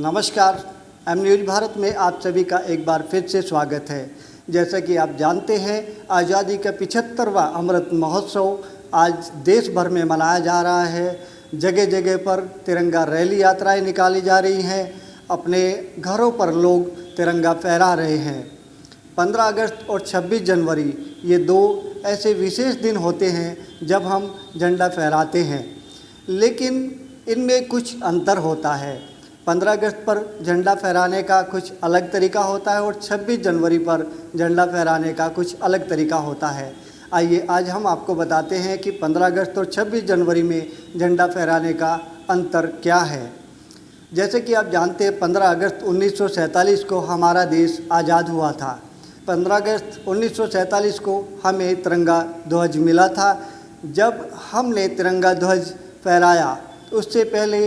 नमस्कार। M news Bharat में आप सभी का एक बार फिर से स्वागत है। जैसा कि आप जानते हैं, आज़ादी का 75वां अमृत महोत्सव आज देश भर में मनाया जा रहा है। जगह जगह पर तिरंगा रैली यात्राएं निकाली जा रही हैं। अपने घरों पर लोग तिरंगा फहरा रहे हैं। 15 अगस्त और 26 जनवरी ये दो ऐसे विशेष दिन होते हैं जब हम झंडा फहराते हैं, लेकिन इनमें कुछ अंतर होता है। 15 अगस्त पर झंडा फहराने का कुछ अलग तरीका होता है और 26 जनवरी पर झंडा फहराने का कुछ अलग तरीका होता है। आइए आज हम आपको बताते हैं कि 15 अगस्त और 26 जनवरी में झंडा फहराने का अंतर क्या है। जैसे कि आप जानते हैं, 15 अगस्त 1947 को हमारा देश आज़ाद हुआ था। 15 अगस्त 1947 को हमें तिरंगा ध्वज मिला था। जब हमने तिरंगा ध्वज फहराया, उससे पहले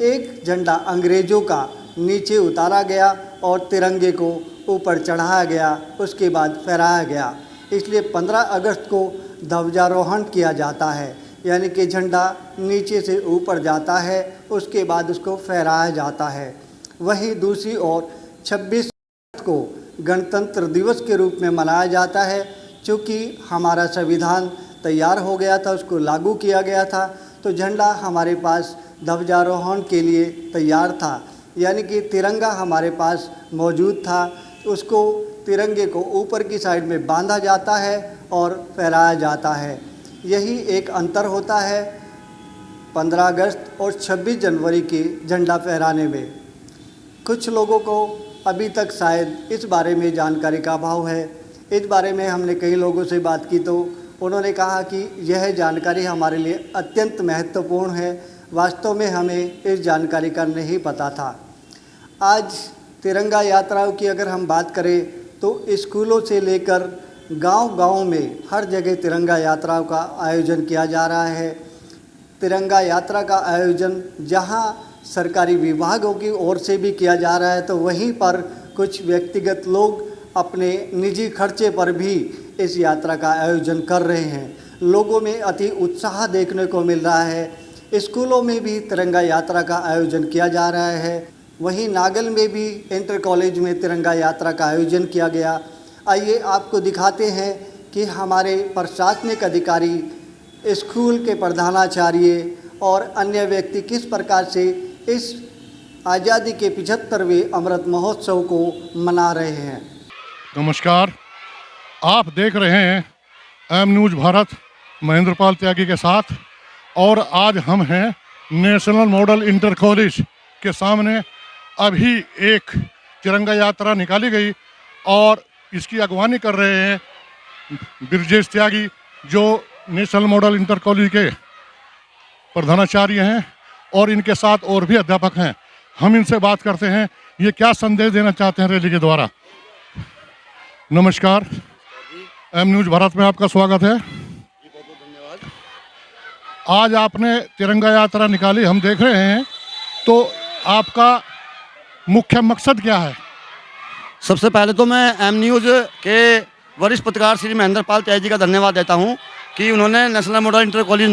एक झंडा अंग्रेज़ों का नीचे उतारा गया और तिरंगे को ऊपर चढ़ाया गया, उसके बाद फहराया गया। इसलिए 15 अगस्त को ध्वजारोहण किया जाता है, यानी कि झंडा नीचे से ऊपर जाता है, उसके बाद उसको फहराया जाता है। वहीं दूसरी ओर 26 अगस्त को गणतंत्र दिवस के रूप में मनाया जाता है। चूँकि हमारा संविधान तैयार हो गया था, उसको लागू किया गया था, तो झंडा हमारे पास ध्वजारोहण के लिए तैयार था, यानी कि तिरंगा हमारे पास मौजूद था। उसको तिरंगे को ऊपर की साइड में बांधा जाता है और फहराया जाता है। यही एक अंतर होता है 15 अगस्त और 26 जनवरी के झंडा फहराने में। कुछ लोगों को अभी तक शायद इस बारे में जानकारी का अभाव है। इस बारे में हमने कई लोगों से बात की तो उन्होंने कहा कि यह जानकारी हमारे लिए अत्यंत महत्वपूर्ण है। वास्तव में हमें इस जानकारी का नहीं पता था। आज तिरंगा यात्राओं की अगर हम बात करें तो स्कूलों से लेकर गांव-गांव में हर जगह तिरंगा यात्राओं का आयोजन किया जा रहा है। तिरंगा यात्रा का आयोजन जहां सरकारी विभागों की ओर से भी किया जा रहा है, तो वहीं पर कुछ व्यक्तिगत लोग अपने निजी खर्चे पर भी इस यात्रा का आयोजन कर रहे हैं। लोगों में अति उत्साह देखने को मिल रहा है। स्कूलों में भी तिरंगा यात्रा का आयोजन किया जा रहा है। वहीं नागल में भी इंटर कॉलेज में तिरंगा यात्रा का आयोजन किया गया। आइए आपको दिखाते हैं कि हमारे प्रशासनिक अधिकारी, स्कूल के प्रधानाचार्य और अन्य व्यक्ति किस प्रकार से इस आज़ादी के 75वें अमृत महोत्सव को मना रहे हैं। नमस्कार, आप देख रहे हैं एम न्यूज़ भारत महेंद्र पाल त्यागी के साथ, और आज हम हैं नेशनल मॉडल इंटर कॉलेज के सामने। अभी एक तिरंगा यात्रा निकाली गई और इसकी अगवानी कर रहे हैं ब्रजेश त्यागी, जो नेशनल मॉडल इंटर कॉलेज के प्रधानाचार्य हैं, और इनके साथ और भी अध्यापक हैं। हम इनसे बात करते हैं, ये क्या संदेश देना चाहते हैं रैली के द्वारा। नमस्कार, एम न्यूज़ भारत में आपका स्वागत है। आज आपने तिरंगा यात्रा निकाली, हम देख रहे हैं, तो आपका मुख्य मकसद क्या है? सबसे पहले तो मैं एम न्यूज़ के वरिष्ठ पत्रकार श्री महेंद्र पाल त्यागी जी का धन्यवाद देता हूं कि उन्होंने national model inter college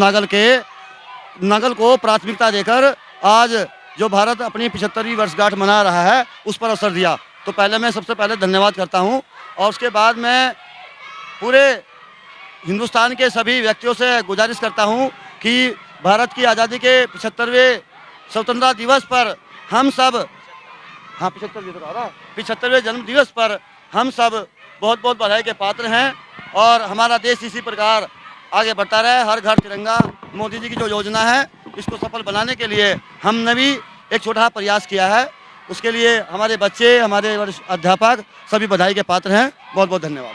Nagal को प्राथमिकता देकर आज जो भारत अपनी 75वीं वर्षगांठ मना रहा है उस पर अवसर दिया। तो पहले मैं सबसे पहले धन्यवाद करता हूं, और उसके बाद मैं पूरे हिंदुस्तान के सभी व्यक्तियों से गुजारिश करता हूं कि भारत की आज़ादी के 75वें स्वतंत्रता दिवस पर हम सब 75वें जन्म दिवस पर हम सब बहुत बहुत बधाई के पात्र हैं, और हमारा देश इसी प्रकार आगे बढ़ता रहे। हर घर तिरंगा मोदी जी की जो योजना है, इसको सफल बनाने के लिए हमने भी एक छोटा प्रयास किया है। उसके लिए हमारे बच्चे, हमारे वरिष्ठ अध्यापक सभी बधाई के पात्र हैं। बहुत बहुत धन्यवाद।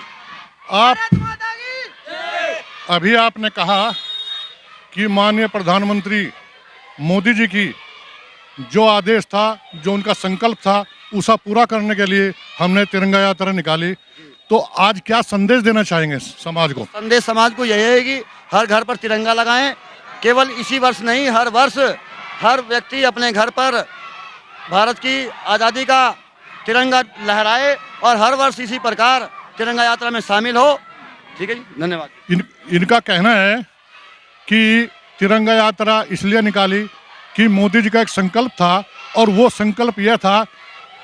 अभी आपने कहा कि माननीय प्रधानमंत्री मोदी जी की जो आदेश था, जो उनका संकल्प था, उसे पूरा करने के लिए हमने तिरंगा यात्रा निकाली। तो आज क्या संदेश देना चाहेंगे समाज को? संदेश समाज को यही है कि हर घर पर तिरंगा लगाएं। केवल इसी वर्ष नहीं, हर वर्ष हर व्यक्ति अपने घर पर भारत की आज़ादी का तिरंगा लहराए और हर वर्ष इसी प्रकार तिरंगा यात्रा में शामिल हो। ठीक है जी, धन्यवाद। इनका कहना है कि तिरंगा यात्रा इसलिए निकाली कि मोदी जी का एक संकल्प था और वो संकल्प यह था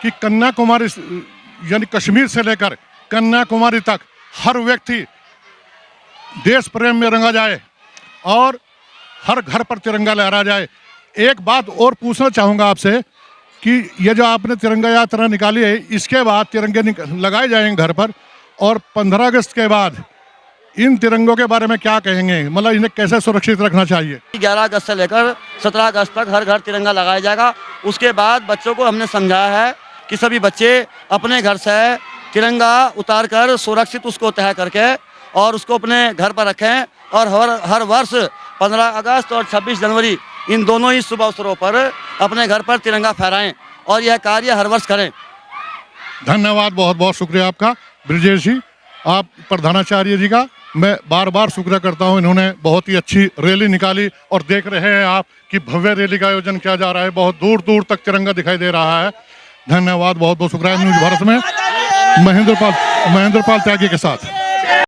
कि कन्याकुमारी यानी कश्मीर से लेकर कन्याकुमारी तक हर व्यक्ति देश प्रेम में रंगा जाए और हर घर पर तिरंगा लहरा जाए। एक बात और पूछना चाहूँगा आपसे कि ये जो आपने तिरंगा यात्रा निकाली है, इसके बाद तिरंगे लगाए जाएंगे घर पर, और 15 अगस्त के बाद इन तिरंगों के बारे में क्या कहेंगे, मतलब इन्हें कैसे सुरक्षित रखना चाहिए? 11 अगस्त से लेकर 17 अगस्त तक हर घर तिरंगा लगाया जाएगा। उसके बाद बच्चों को हमने समझाया है कि सभी बच्चे अपने घर से तिरंगा उतार कर सुरक्षित उसको तय करके और उसको अपने घर पर रखें, और हर वर्ष 15 अगस्त और 26 जनवरी इन दोनों ही शुभ अवसरों पर अपने घर पर तिरंगा फहराएं और यह कार्य हर वर्ष करें। धन्यवाद, बहुत बहुत शुक्रिया आपका ब्रिजेश जी। आप प्रधानाचार्य जी का मैं बार बार शुक्रिया करता हूं, इन्होंने बहुत ही अच्छी रैली निकाली और देख रहे हैं आप कि भव्य रैली का आयोजन किया जा रहा है, बहुत दूर दूर तक तिरंगा दिखाई दे रहा है। धन्यवाद, बहुत बहुत शुक्रिया। न्यूज़ भारत में महेंद्र पाल त्यागी के साथ।